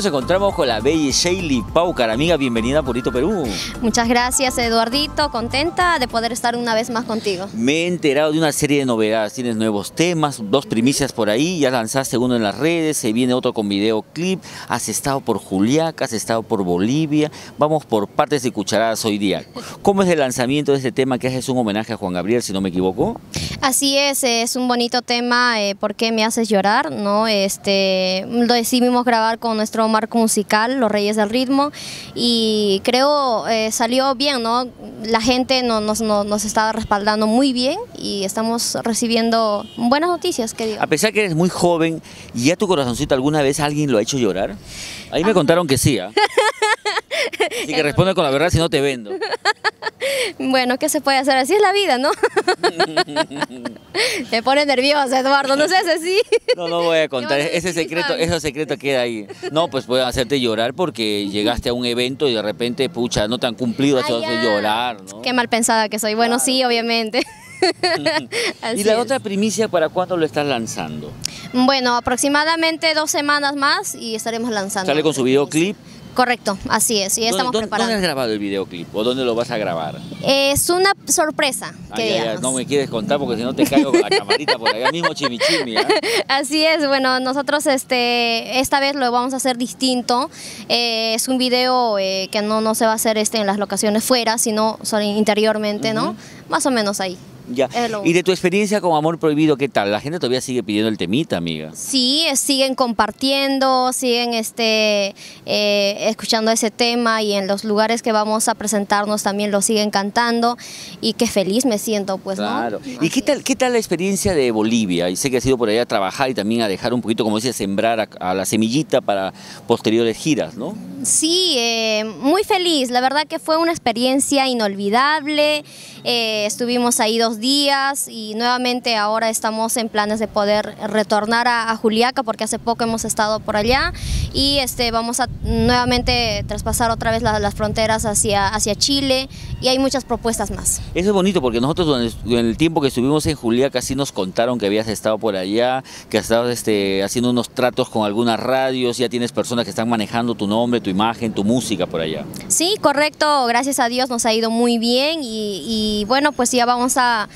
nos encontramos con la bella Sheily Paucar. Amiga, bienvenida a Purito Perú. Muchas gracias, Eduardito, contenta de poder estar una vez más contigo. Me he enterado de una serie de novedades, tienes nuevos temas, 2 primicias por ahí, ya lanzaste uno en las redes, se viene otro con videoclip, has estado por Juliaca, has estado por Bolivia, vamos por partes y cucharadas hoy día. ¿Cómo es el lanzamiento de este tema que haces un homenaje a Juan Gabriel, si no me equivoco? Así es un bonito tema, ¿Por qué me haces llorar? ¿No? Lo decidimos grabar con nuestro marco musical, Los Reyes del Ritmo, y creo salió bien, ¿no? La gente nos está respaldando muy bien y estamos recibiendo buenas noticias, que digo. A pesar que eres muy joven, ¿ya tu corazoncito alguna vez alguien lo ha hecho llorar? Ahí me contaron que sí, ¿ah? Así que responde con la verdad, si no te vendo. Bueno, ¿qué se puede hacer? Así es la vida, ¿no? Te pone nerviosa, Eduardo, no seas así. No voy a contar, ese secreto queda ahí. No, pues pueden hacerte llorar porque llegaste a un evento y de repente, pucha, no te han cumplido, eso hace llorar, ¿no? Qué mal pensada que soy. Bueno, claro. Sí, obviamente. ¿Y la otra primicia para cuándo lo estás lanzando? Bueno, aproximadamente 2 semanas más y estaremos lanzando. ¿Sale con su videoclip? Correcto, así es, y estamos preparando. ¿Dónde has grabado el videoclip o dónde lo vas a grabar? Es una sorpresa, digamos. No me quieres contar porque si no te caigo con la camarita por allá mismo, chimichimi, ¿eh? Así es, bueno, nosotros esta vez lo vamos a hacer distinto. Es un video que no se va a hacer en las locaciones fuera, sino interiormente, ¿no? Más o menos ahí. Ya. Y de tu experiencia con Amor Prohibido, ¿qué tal? La gente todavía sigue pidiendo el temita, amiga. Sí, siguen compartiendo, siguen escuchando ese tema y en los lugares que vamos a presentarnos también lo siguen cantando y qué feliz me siento, pues, claro. ¿no? ¿Y qué tal la experiencia de Bolivia? Y sé que has ido por allá a trabajar y también a dejar un poquito, como dices, sembrar a la semillita para posteriores giras, ¿no? Sí, muy feliz, la verdad que fue una experiencia inolvidable, estuvimos ahí 2 días y nuevamente ahora estamos en planes de poder retornar a Juliaca porque hace poco hemos estado por allá y vamos a nuevamente traspasar otra vez las fronteras hacia Chile y hay muchas propuestas más. Eso es bonito porque nosotros en el tiempo que estuvimos en Juliaca sí nos contaron que habías estado por allá, que has estado haciendo unos tratos con algunas radios, ya tienes personas que están manejando tu nombre, tu imagen, tu música por allá. Sí, correcto, gracias a Dios nos ha ido muy bien y bueno, pues ya vamos a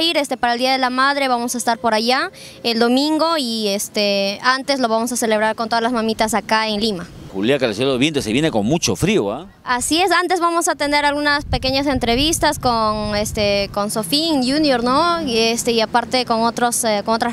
ir para el Día de la Madre, vamos a estar por allá el domingo y antes lo vamos a celebrar con todas las mamitas acá en Lima. Juliaca, el cielo de viento, se viene con mucho frío, ¿ah? Así es, antes vamos a tener algunas pequeñas entrevistas con Sofín Junior, ¿no? Y aparte con otras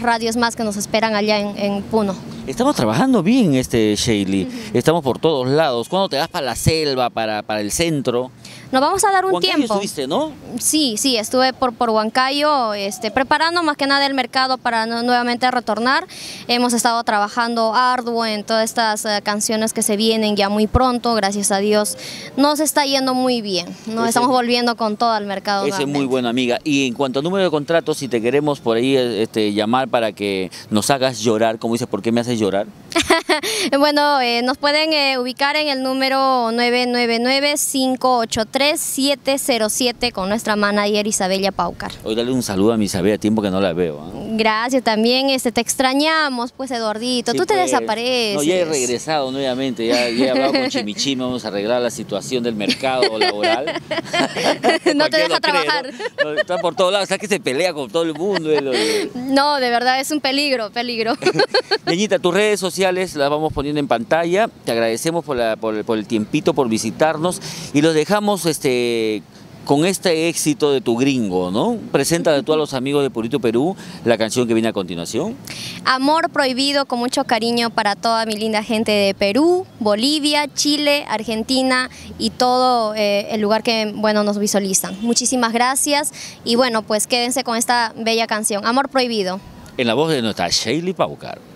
radios más que nos esperan allá en Puno. Estamos trabajando bien, Sheily. Estamos por todos lados. ¿Cuándo te vas para la selva, para el centro? Nos vamos a dar un Huancayo tiempo. ¿Estuviste, no? Sí, estuve por Huancayo, preparando más que nada el mercado para nuevamente retornar. Hemos estado trabajando arduo en todas estas canciones que se vienen ya muy pronto, gracias a Dios. Nos está yendo muy bien, ¿no? Estamos volviendo con todo al mercado. Ese es muy bueno, amiga. Y en cuanto a número de contratos, si te queremos por ahí llamar para que nos hagas llorar, como dices, ¿por qué me haces llorar? Bueno, nos pueden ubicar en el número 999-583-707 con nuestra manager Isabella Paucar. Hoy dale un saludo a mi Isabella, tiempo que no la veo, ¿eh? Gracias, también te extrañamos, pues, Eduardito, sí, tú te desapareces. No, ya he regresado nuevamente, ya he hablado con Chimichimi, vamos a arreglar la situación del mercado laboral. No te deja trabajar. ¿No? Está por todos lados, ¿sabes que se pelea con todo el mundo? No, de verdad, es un peligro. Ñañita, tus redes sociales las vamos poniendo en pantalla, te agradecemos por el tiempito, por visitarnos y los dejamos con este éxito de Tu Gringo, ¿no? Preséntale tú a los amigos de Purito Perú la canción que viene a continuación. Amor Prohibido, con mucho cariño para toda mi linda gente de Perú, Bolivia, Chile, Argentina y todo el lugar que, bueno, nos visualizan. Muchísimas gracias y bueno, pues quédense con esta bella canción, Amor Prohibido. En la voz de nuestra Sheily Paucar.